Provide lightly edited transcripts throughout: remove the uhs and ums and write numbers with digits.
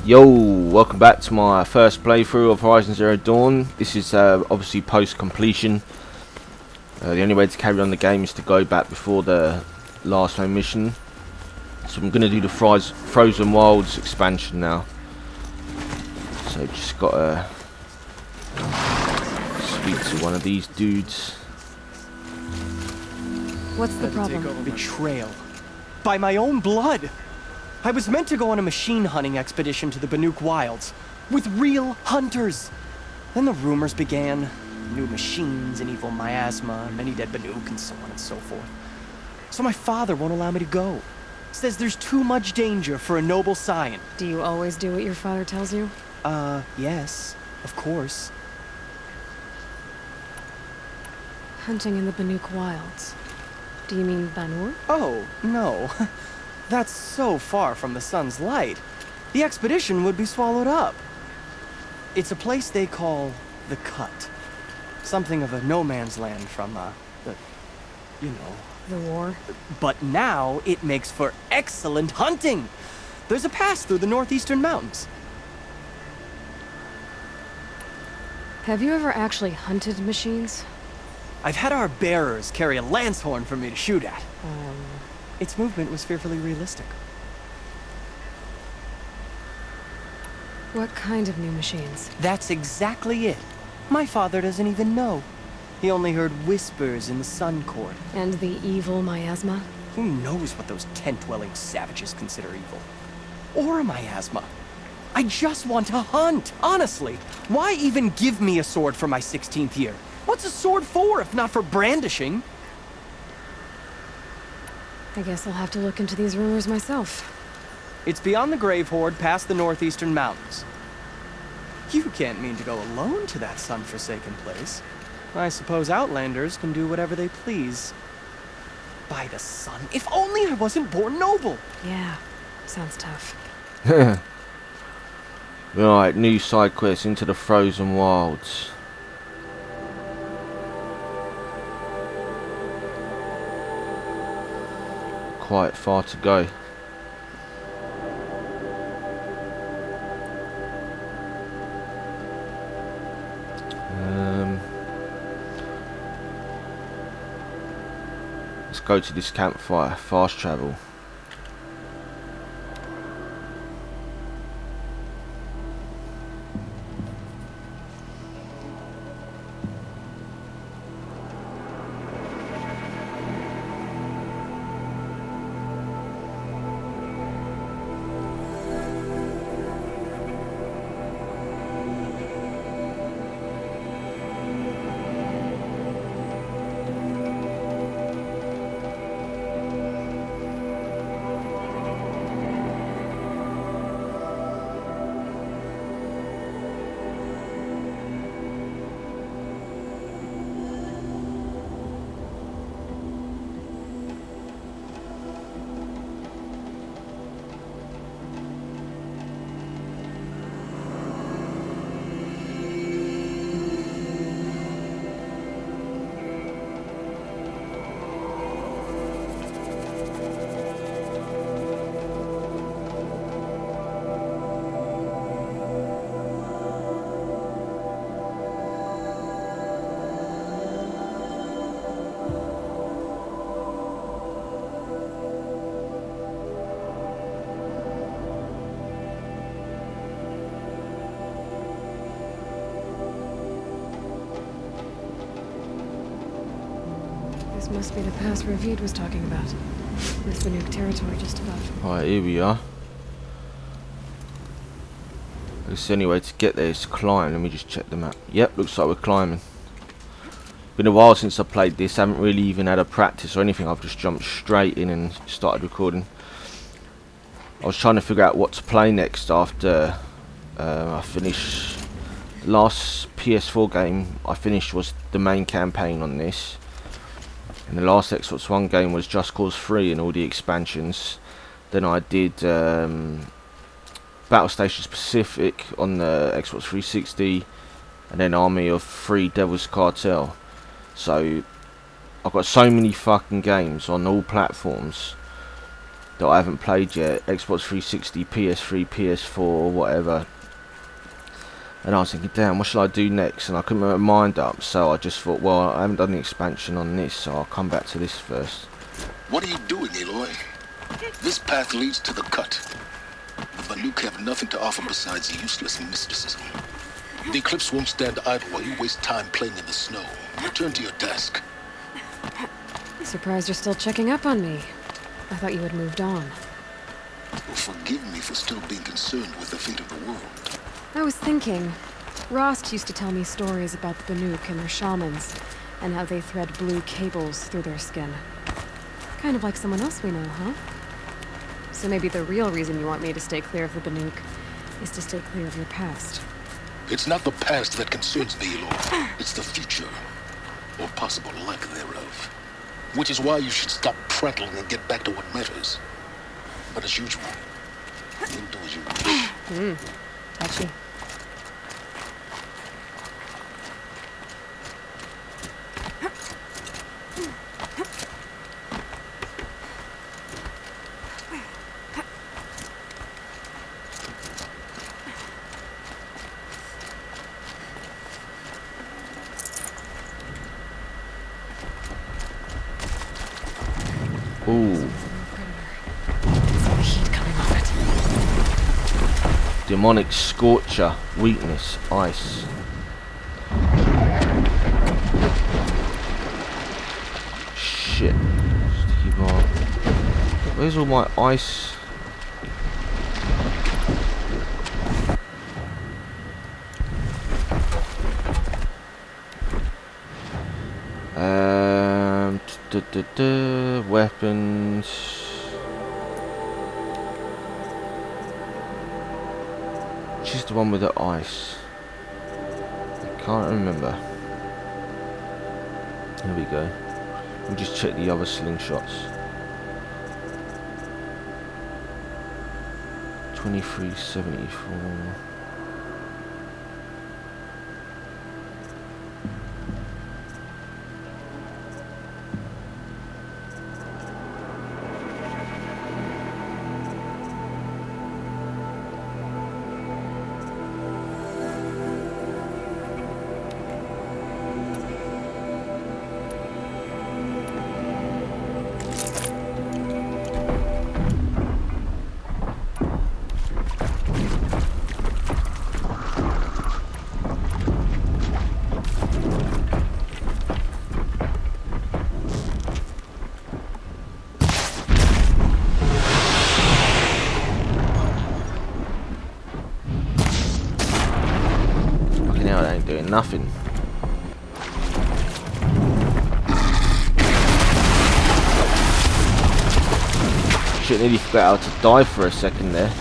Yo, welcome back to my first playthrough of Horizon Zero Dawn. This is obviously post-completion. The only way to carry on the game is to go back before the last main mission. So I'm going to do the Frozen Wilds expansion now. So just got to speak to one of these dudes. What's the problem? Betrayal. By my own blood! I was meant to go on a machine hunting expedition to the Banuk Wilds, with real hunters. Then the rumors began. New machines, an evil miasma, many dead Banuk, and so on and so forth. So my father won't allow me to go. Says there's too much danger for a noble scion. Do you always do what your father tells you? Yes, of course. Hunting in the Banuk Wilds. Do you mean Banur? Oh, no. That's so far from the sun's light. The expedition would be swallowed up. It's a place they call the Cut. Something of a no man's land from, The war? But now it makes for excellent hunting. There's a pass through the northeastern mountains. Have you ever actually hunted machines? I've had our bearers carry a lance horn for me to shoot at. Its movement was fearfully realistic. What kind of new machines? That's exactly it. My father doesn't even know. He only heard whispers in the Sun Court. And the evil miasma? Who knows what those tent-dwelling savages consider evil? Or a miasma. I just want to hunt, honestly. Why even give me a sword for my 16th year? What's a sword for if not for brandishing? I guess I'll have to look into these rumors myself. It's beyond the Grave Horde, past the northeastern mountains. You can't mean to go alone to that sun-forsaken place. I suppose Outlanders can do whatever they please. By the sun, if only I wasn't born noble! Yeah, sounds tough. Right, new side quest into the Frozen Wilds. Quite far to go. Let's go to this campfire. Fast travel. This must be the pass Ravid was talking about. With Banuk territory just above. Alright, here we are. It's the only way to get there is to climb. Let me just check the map. Yep, looks like we're climbing. Been a while since I played this. Haven't really even had a practice or anything. I've just jumped straight in and started recording. I was trying to figure out what to play next after I finished. The last PS4 game I finished was the main campaign on this. And the last Xbox One game was Just Cause 3 and all the expansions. Then I did Battle Station Pacific on the Xbox 360, and then Army of Three Devil's Cartel. So I've got so many fucking games on all platforms. that I haven't played yet. Xbox 360, PS3, PS4, or whatever. And I was thinking, damn, what should I do next? And I couldn't make my mind up, so I just thought, well, I haven't done the expansion on this, so I'll come back to this first. What are you doing, Aloy? This path leads to the cut. The Banuk have nothing to offer besides useless mysticism. The Eclipse won't stand idle while you waste time playing in the snow. Return to your desk. Surprised you're still checking up on me. I thought you had moved on. Well, forgive me for still being concerned with the fate of the world. I was thinking, Rost used to tell me stories about the Banuk and their shamans, and how they thread blue cables through their skin. Kind of like someone else we know, huh? So maybe the real reason you want me to stay clear of the Banuk is to stay clear of your past. It's not the past that concerns me, Aloy. It's the future, or possible lack thereof. Which is why you should stop prattling and get back to what matters. But as usual, you'll do as you wish. Touchy. Ooh. Some heat coming off it. Demonic Scorcher. Weakness. Ice. Shit. Sticky bar. Where's all my ice? Weapons. Which is the one with the ice? I can't remember. Here we go. We'll just check the other slingshots. 2374. Doing nothing. Shit, nearly forgot how to dive for a second there.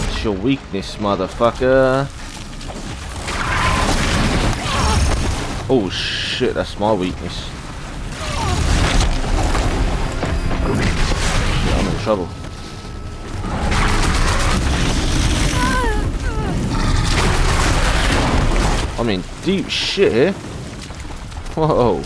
It's your weakness, motherfucker. Oh shit, that's my weakness. I'm in trouble. I'm in deep shit here. Whoa.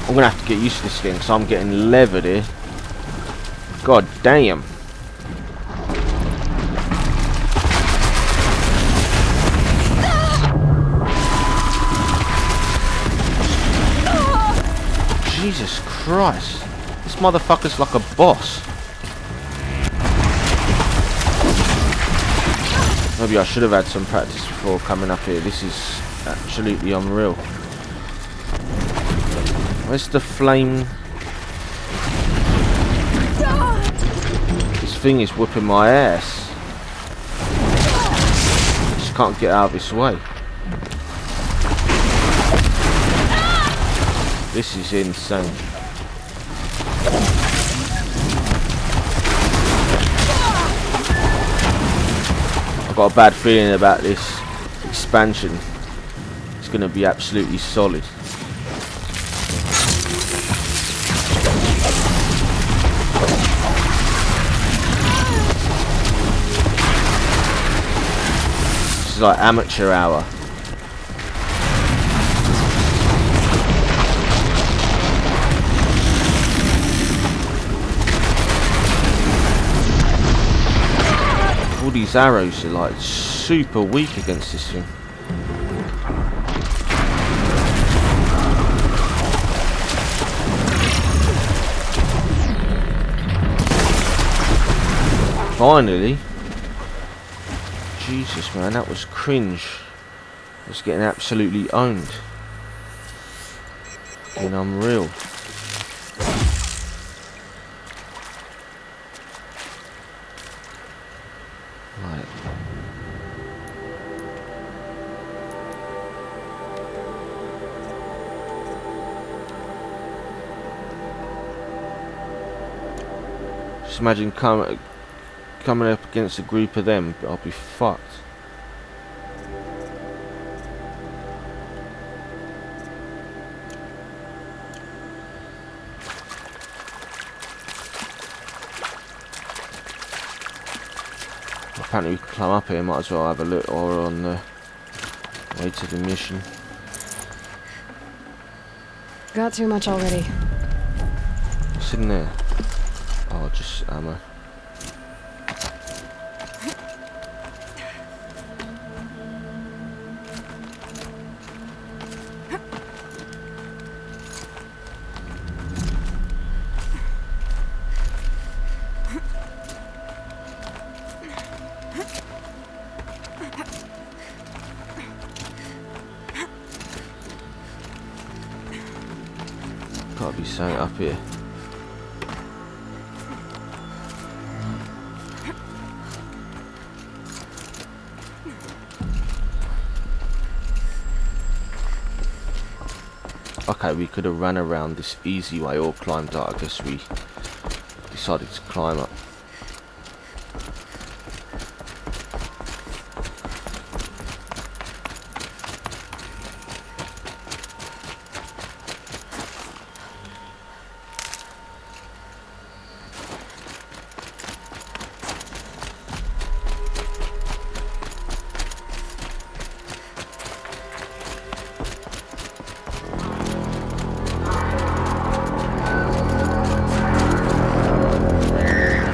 I'm gonna have to get used to this thing because I'm getting levered here. God damn. Jesus Christ. This motherfucker's like a boss. Maybe I should have had some practice before coming up here. This is absolutely unreal. Where's the flame? This thing is whipping my ass. Just can't get out of its way. This is insane. I've got a bad feeling about this. expansion is going to be absolutely solid. This is like amateur hour. All these arrows are like super weak against this thing. Finally. Jesus, man, that was cringe. I was getting absolutely owned. And unreal. Right. Just imagine coming up against a group of them, but I'll be fucked. Apparently we can climb up here, might as well have a look while we're on the way to the mission. Got too much already. What's in there? Oh, just ammo. Gotta be something up here. Okay, we could have ran around this easy way or climbed up. I guess we decided to climb up.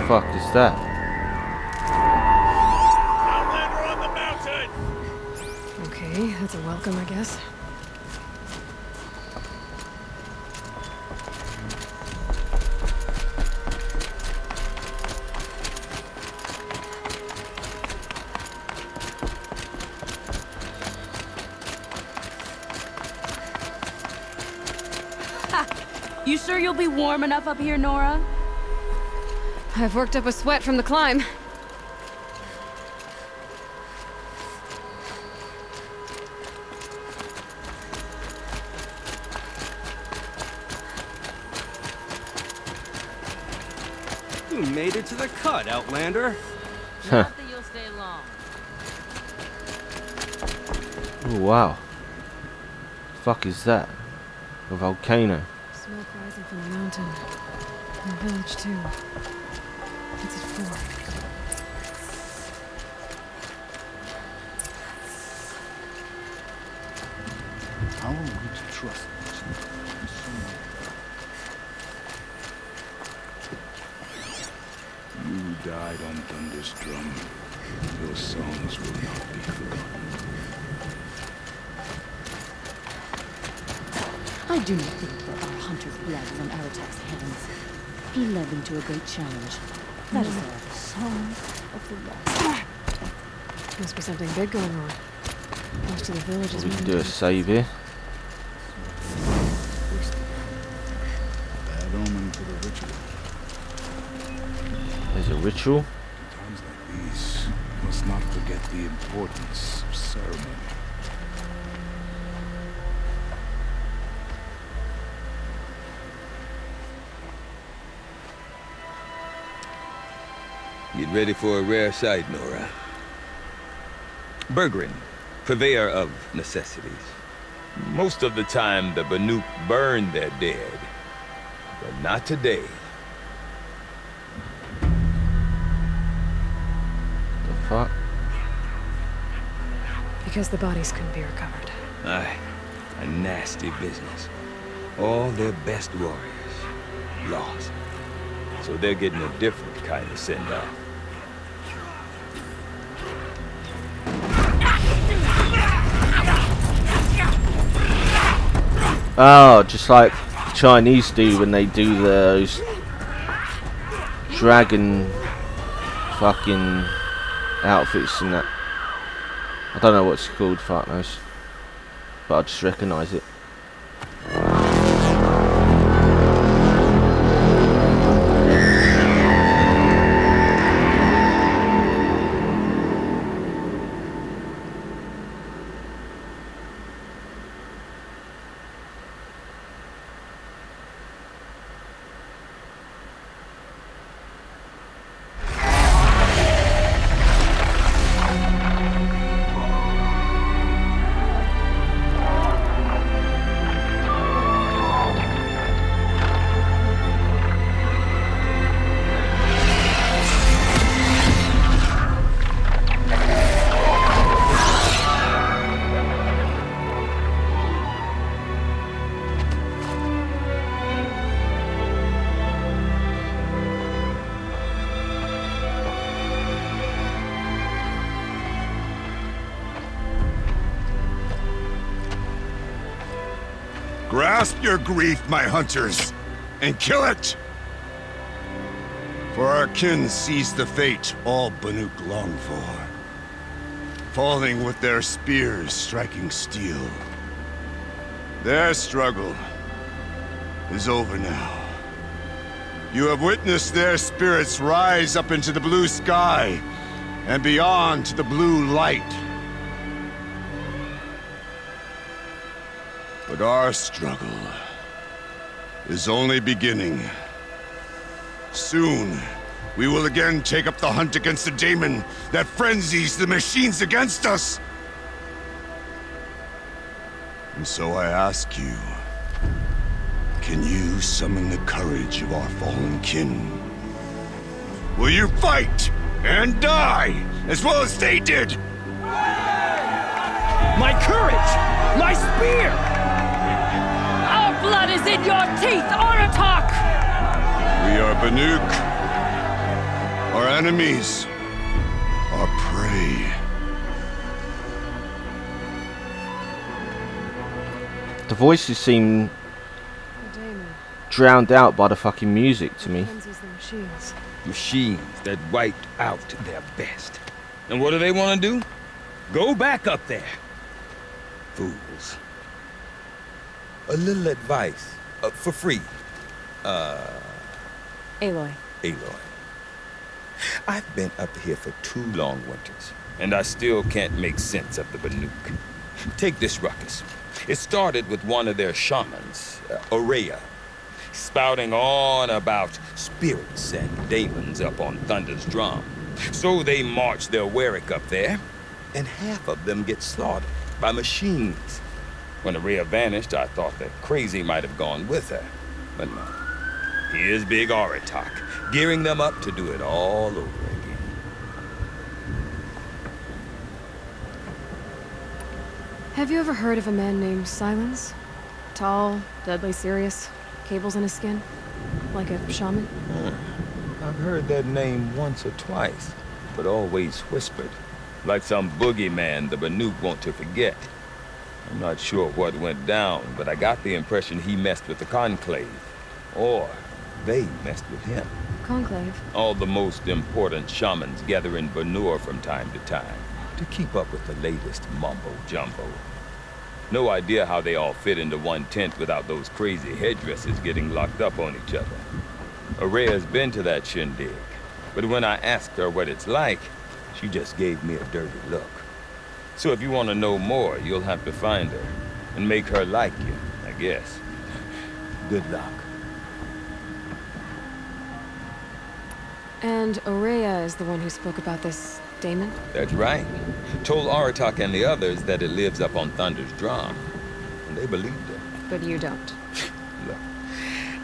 Fuck is that? Outlander on the mountain! Okay, that's a welcome, I guess. You sure you'll be warm enough up here, Nora? I've worked up a sweat from the climb. You made it to the cut, Outlander. Not that you'll stay long. Oh wow. Fuck is that? A volcano. Smoke rising from the mountain. And the village, too. What's it for? How are we to trust this? You died on Thunder's drum. Your songs will not be forgotten. I do not think that our hunter's blood is on Aratak's hands. He led them to a great challenge. That is our song of the lost. Must be something big going on. Most of the village is We can moving. do a save here. Bad omen to the ritual. There's a ritual. In times like these, we must not forget the importance of ceremony. Get ready for a rare sight, Nora. Berggren, purveyor of necessities. Most of the time, the Banuk burn their dead, but not today. The fuck? Because the bodies couldn't be recovered. Aye, a nasty business. All their best warriors lost. So they're getting a different kind of send-off. Oh, just like Chinese do when they do those dragon fucking outfits and that. I don't know what it's called, fuck knows. But I just recognise it. Grasp your grief, my hunters, and kill it! For our kin sees the fate all Banuk long for, falling with their spears striking steel. Their struggle is over now. You have witnessed their spirits rise up into the blue sky and beyond to the blue light. But our struggle is only beginning. Soon, we will again take up the hunt against the daemon that frenzies the machines against us. And so I ask you, can you summon the courage of our fallen kin? Will you fight and die as well as they did? My courage! My spear! Our blood is in your teeth, Oratok! We are Banuk. Our enemies are prey. The voices seem The daemon. drowned out by the fucking music to me. Cleanses the machines. Machines that wiped out their best. And what do they want to do? Go back up there. Fools. A little advice, for free. Aloy. Aloy. I've been up here for 2 long winters, and I still can't make sense of the Banuk. Take this ruckus. It started with one of their shamans, Aurea, spouting on about spirits and demons up on Thunder's drum. So they march their Warwick up there, and half of them get slaughtered by machines. When Aurea vanished, I thought that Crazy might have gone with her, but no. Here's Big Oratok, gearing them up to do it all over again. Have you ever heard of a man named Silence? Tall, deadly serious, cables in his skin? Like a shaman? I've heard that name once or twice, but always whispered. Like some boogeyman the Banuk want to forget. I'm not sure what went down, but I got the impression he messed with the Conclave. Or they messed with him. Conclave? All the most important shamans gather in Banur from time to time to keep up with the latest mumbo-jumbo. No idea how they all fit into one tent without those crazy headdresses getting locked up on each other. Aurea's been to that shindig, but when I asked her what it's like, she just gave me a dirty look. So if you want to know more, you'll have to find her and make her like you, I guess. Good luck. And Aurea is the one who spoke about this daemon? That's right. Told Aratak and the others that it lives up on Thunder's drum. And they believed her. But you don't. Look,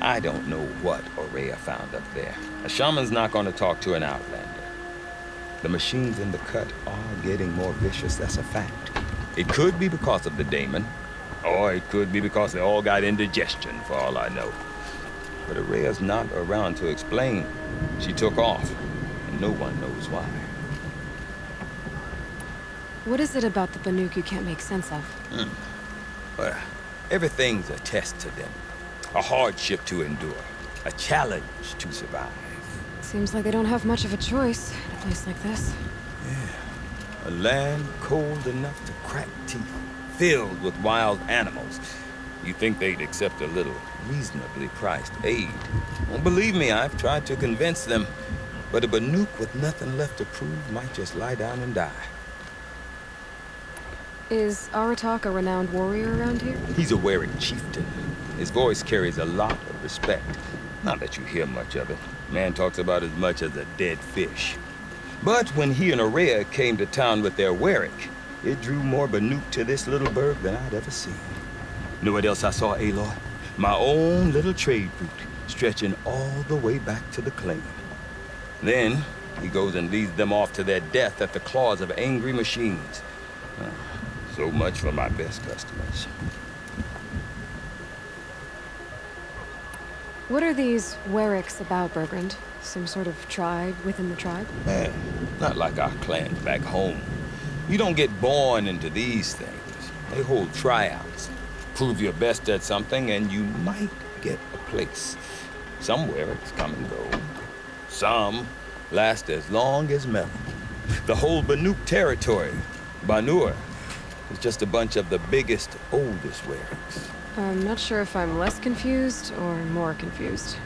I don't know what Aurea found up there. A shaman's not going to talk to an outlander. The machines in the cut are getting more vicious, that's a fact. It could be because of the daemon, or it could be because they all got indigestion, for all I know. But Aurea's not around to explain. She took off, and no one knows why. What is it about the Banuk you can't make sense of? Well, everything's a test to them. A hardship to endure. A challenge to survive. Seems like they don't have much of a choice in a place like this. Yeah. A land cold enough to crack teeth. Filled with wild animals. You think they'd accept a little reasonably priced aid. Well, believe me, I've tried to convince them. But a Banuk with nothing left to prove might just lie down and die. Is Aratak a renowned warrior around here? He's a Werik chieftain. His voice carries a lot of respect. Not that you hear much of it. Man talks about as much as a dead fish. But when he and Aurea came to town with their Werik, it drew more Banuk to this little burg than I'd ever seen. Know what else I saw, Aloy? My own little trade route, stretching all the way back to the claim. Then, he goes and leads them off to their death at the claws of angry machines. So much for my best customers. What are these Weriks about, Bergrand? Some sort of tribe within the tribe? Not like our clans back home. You don't get born into these things. They hold tryouts. Prove your best at something and you might get a place. Some Weriks come and go. Some last as long as metal. The whole Banuk territory, Banur, is just a bunch of the biggest, oldest Weriks. I'm not sure if I'm less confused or more confused.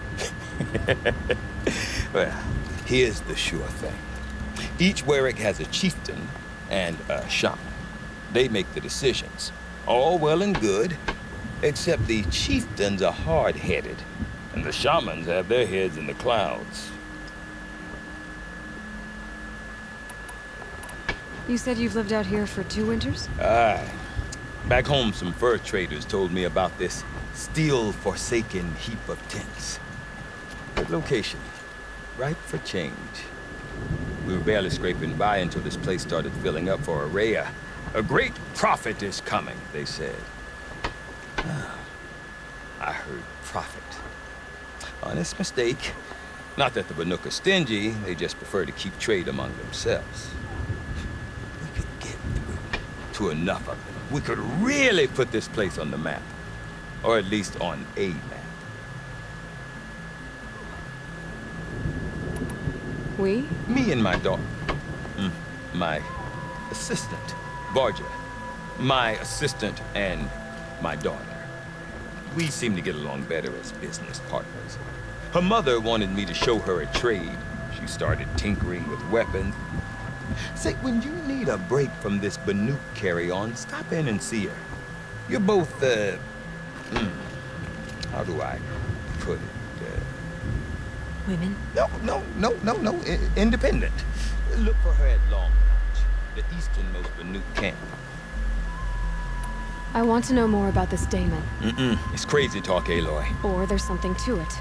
Well, here's the sure thing. Each Werik has a chieftain and a shaman. They make the decisions. All well and good, except the chieftains are hard-headed, and the shamans have their heads in the clouds. You said you've lived out here for 2 winters? Aye. Back home, some fur traders told me about this steel-forsaken heap of tents. Good location. Ripe for change. We were barely scraping by until this place started filling up for Aurea. A great prophet is coming, they said. I heard prophet. Honest mistake. Not that the Banuk are stingy, they just prefer to keep trade among themselves. We could get through to enough of them. We could really put this place on the map. Or at least on a map. We? Me and my daughter. My assistant, Barja. My assistant and my daughter. We seem to get along better as business partners. Her mother wanted me to show her a trade. She started tinkering with weapons. Say, when you need a break from this Banuk carry-on, stop in and see her. You're both, how do I put it? Women? No. Independent. Look for her at Long Ranch, the easternmost Banuk camp. I want to know more about this daemon. It's crazy talk, Aloy. Or there's something to it.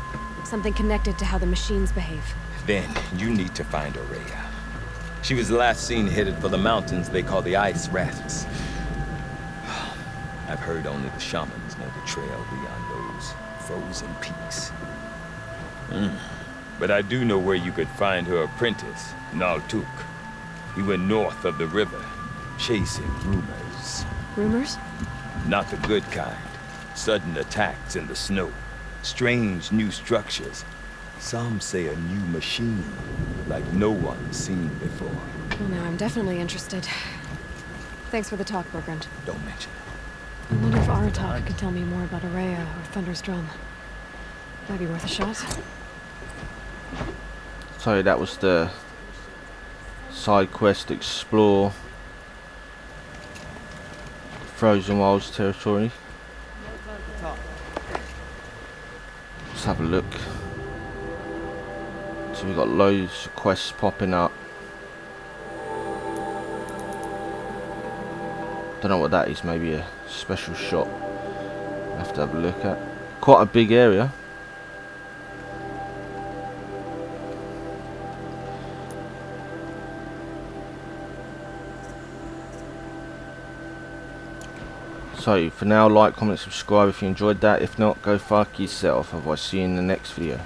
Something connected to how the machines behave. Then you need to find Aurea. She was last seen headed for the mountains they call the Ice Rafts. I've heard only the shamans know the trail beyond those frozen peaks. But I do know where you could find her apprentice, Naltuk. He went north of the river, chasing rumors. Rumors? Not the good kind. Sudden attacks in the snow. Strange new structures. Some say a new machine, like no one's seen before. Well, now I'm definitely interested. Thanks for the talk, Bergrand. Don't mention it. I wonder if Aratak could tell me more about Aurea or Thunder's Drum. Might be worth a shot. So that was the side quest, explore Frozen Wilds territory. Let's have a look. So we've got loads of quests popping up. Don't know what that is. Maybe a special shop. I'll have to have a look at. Quite a big area. So for now, like, comment, subscribe if you enjoyed that. If not, go fuck yourself. Otherwise, see you in the next video.